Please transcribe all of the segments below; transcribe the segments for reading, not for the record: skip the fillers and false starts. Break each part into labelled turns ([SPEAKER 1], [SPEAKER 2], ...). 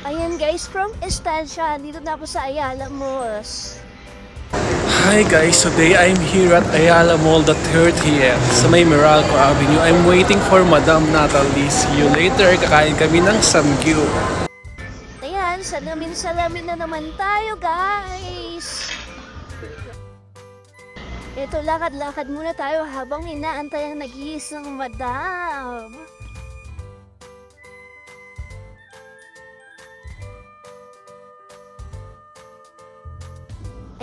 [SPEAKER 1] Ayan guys, from Estancia, dito na ako sa Ayala Malls.
[SPEAKER 2] Hi guys, today I'm here at Ayala Mall the 30th sa may Meralco Avenue. I'm waiting for Madam Natalie. See you later. Kakain kami ng samgyup.
[SPEAKER 1] Ayan, salamin na naman tayo guys. Ito, lakad-lakad muna tayo habang inaantay ang nag-iisang madam.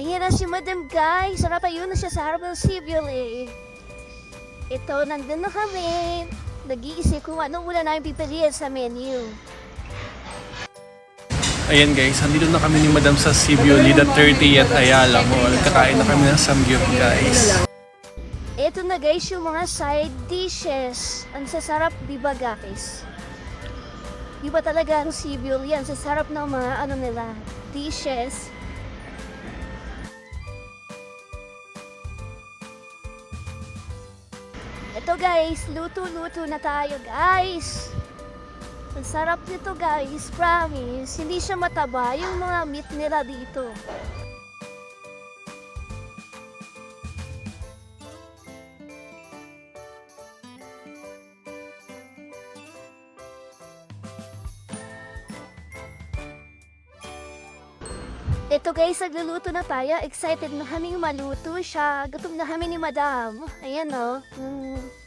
[SPEAKER 1] Ayan na si Madam guys. Sarap ayun na siya sa harap ng civil eh. Ito, nandun na kami. Nag-iisip kung ano muna namin pipiliin sa menu.
[SPEAKER 2] Ayan guys, andito na kami ni Madam sa Sibiuli the 30th Ayala Mall. Kakain na kami ng samgyup guys.
[SPEAKER 1] Ito na guys yung mga side dishes. Ang sasarap, di ba guys? Di ba talaga ang Sibiuli yan? Sasarap ng mga ano nila, dishes. Ito guys, luto-luto na tayo guys. Ang sarap nito guys, promise. Hindi siya mataba yung mga meat nila dito. Ito guys, nagluluto na tayo. Excited na kaming maluto siya. Gutom na kami ni Madam. Ayan o.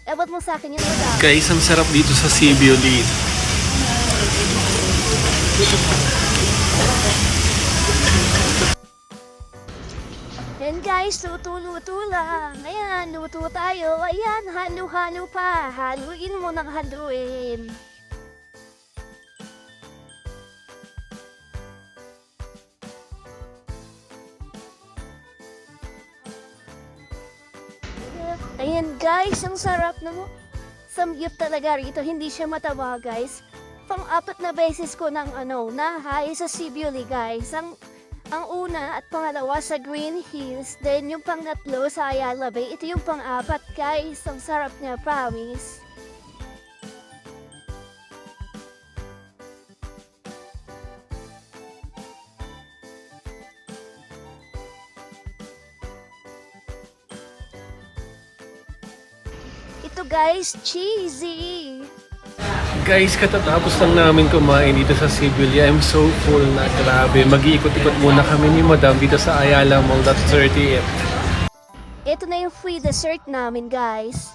[SPEAKER 1] Abot mo sa akin yan, Madam.
[SPEAKER 2] Guys, ang sarap dito sa Sibiuli.
[SPEAKER 1] And guys, luto-luto lang. Ayan, luto tayo. Ayan, halo-halo pa. Haluin mo ng haluin. Ayan guys, ang sarap na mo. Samgyup talaga rito, hindi siya mataba guys. Pang-apat na beses ko ng nahay sa Sibiuli guys. Ang una at pangalawa sa Green Hills, then yung pangatlo sa Ayala Bay. Ito yung pang-apat guys, ang sarap niya, promise. Ito guys, cheesy!
[SPEAKER 2] Guys, katatapos lang namin kumain dito sa Sibiuli. I'm so full na, grabe. Mag-iikot-ikot muna kami ni Madam dito sa Ayala Mall the 30th.
[SPEAKER 1] Ito na yung free dessert namin guys.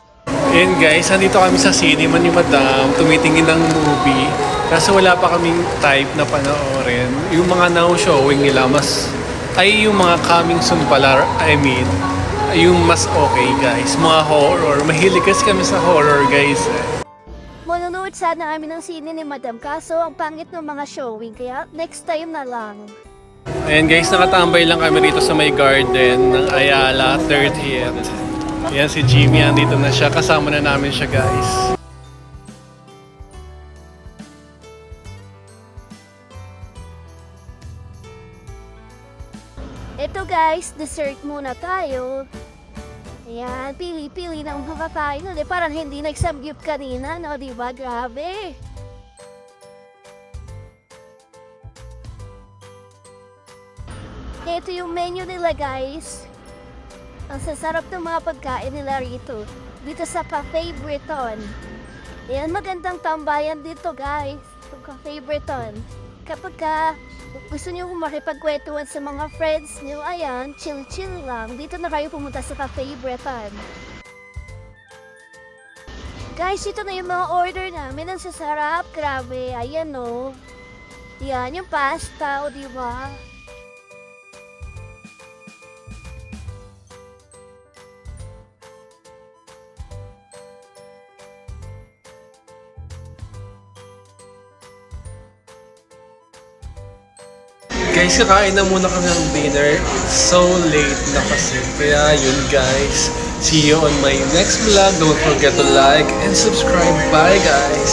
[SPEAKER 2] And guys, andito kami sa cinema ni Madam, tumitingin ng movie. Kaso wala pa kaming type na panoorin. Yung mga now showing nila, yung mga coming soon pala, yung mas okay guys. Mga horror, mahilig kasi kami sa horror guys.
[SPEAKER 1] Manunood sana kami ng sine ni Madam, kaso ang pangit ng mga showing, kaya next time na lang.
[SPEAKER 2] Ayan guys, nakatambay lang kami rito sa may garden ng Ayala 30th. Ayan si Jimmy, andito na siya. Kasama na namin siya guys.
[SPEAKER 1] Ito guys, dessert muna tayo. Ayan, pili-pili ng makakain. Parang hindi nagsamgyup kanina, no? Diba? Grabe. Ito yung menu nila guys. Ang sasarap ng mga pagkain nila rito. Dito sa Cafe Breton. Ayan, magandang tambayan dito guys. Itong Cafe Breton. Kapag gusto niyo makipagkwentuhan sa mga friends niyo, ayan, chill-chill lang. Dito na kayo pumunta sa Cafe Breton. Guys, ito na yung mga order namin. Ang sasarap, grabe. Ayan o. Yan, yung pasta, o diba?
[SPEAKER 2] Guys, kakain na muna kami ng dinner. So late na kasi. Kaya yun guys. See you on my next vlog. Don't forget to like and subscribe. Bye guys!